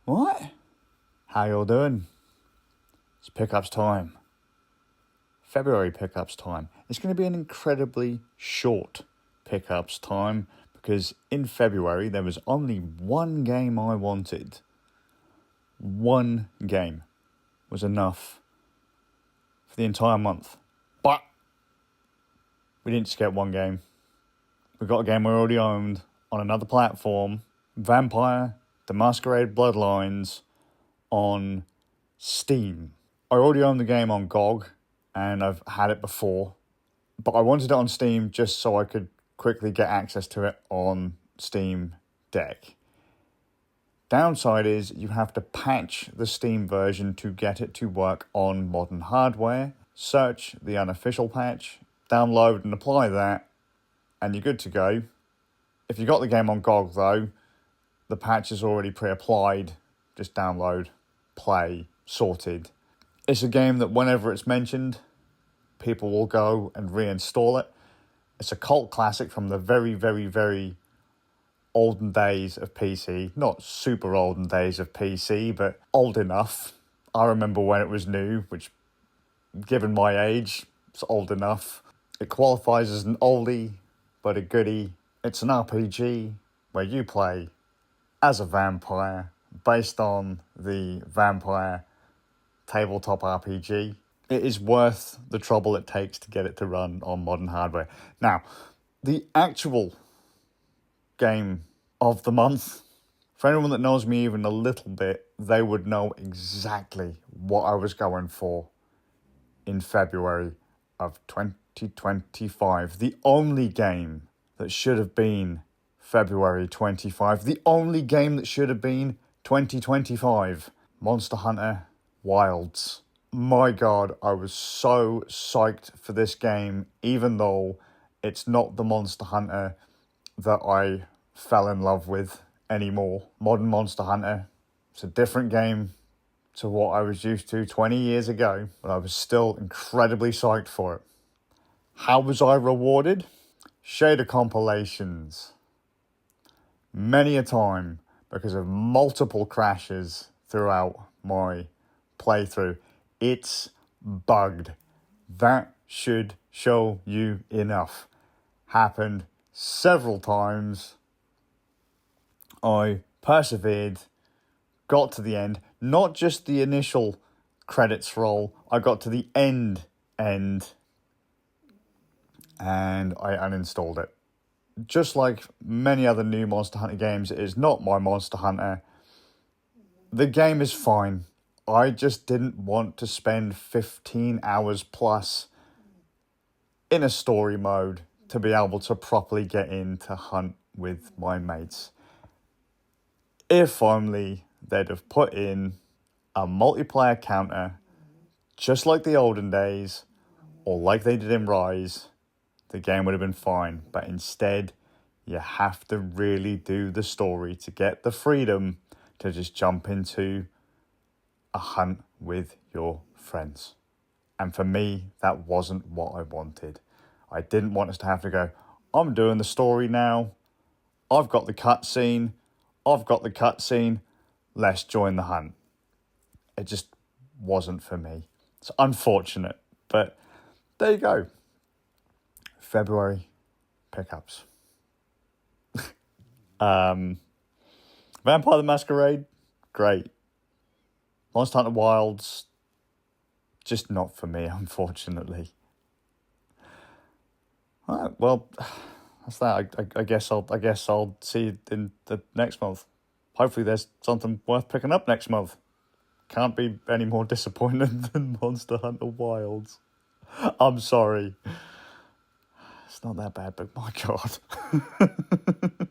What? How y'all doing? It's pickups time. February pickups time. It's going to be an incredibly short pickups time because in February there was only one game I wanted. One game was enough for the entire month. But we didn't just get one game. We got a game we already owned on another platform. Vampire the Masquerade Bloodlines on Steam. I already own the game on GOG and I've had it before, but I wanted it on Steam just so I could quickly get access to it on Steam Deck. Downside is you have to patch the Steam version to get it to work on modern hardware. Search the unofficial patch, download and apply that, and you're good to go. If you got the game on GOG though, the patch is already pre-applied. Just download, play, sorted. It's a game that whenever it's mentioned, people will go and reinstall it. It's a cult classic from the very, very, very olden days of PC. Not super olden days of PC, but old enough. I remember when it was new, which, given my age, it's old enough. It qualifies as an oldie, but a goodie. It's an RPG where you play as a vampire, based on the Vampire tabletop RPG. It is worth the trouble it takes to get it to run on modern hardware. Now, the actual game of the month, for anyone that knows me even a little bit, they would know exactly what I was going for in February of 2025. The only game that should have been February 25. The only game that should have been 2025. Monster Hunter Wilds. My God, I was so psyched for this game, even though it's not the Monster Hunter that I fell in love with anymore. Modern Monster Hunter. It's a different game to what I was used to 20 years ago, but I was still incredibly psyched for it. How was I rewarded? Shader compilations. Many a time, because of multiple crashes throughout my playthrough, it's bugged. That should show you enough. Happened several times. I persevered, got to the end, not just the initial credits roll, I got to the end, and I uninstalled it. Just like many other new Monster Hunter games, it is not my Monster Hunter. The game is fine. I just didn't want to spend 15 hours plus in a story mode to be able to properly get in to hunt with my mates. If only they'd have put in a multiplayer counter, just like the olden days, or like they did in Rise, the game would have been fine. But instead, you have to really do the story to get the freedom to just jump into a hunt with your friends. And for me, that wasn't what I wanted. I didn't want us to have to go, I'm doing the story now. I've got the cutscene. Let's join the hunt. It just wasn't for me. It's unfortunate, but there you go. February pickups. Vampire the Masquerade, great. Monster Hunter Wilds, just not for me, unfortunately. All right, well, that's that. I guess I'll see you in the next month. Hopefully, there's something worth picking up next month. Can't be any more disappointed than Monster Hunter Wilds. I'm sorry. It's not that bad, but my God.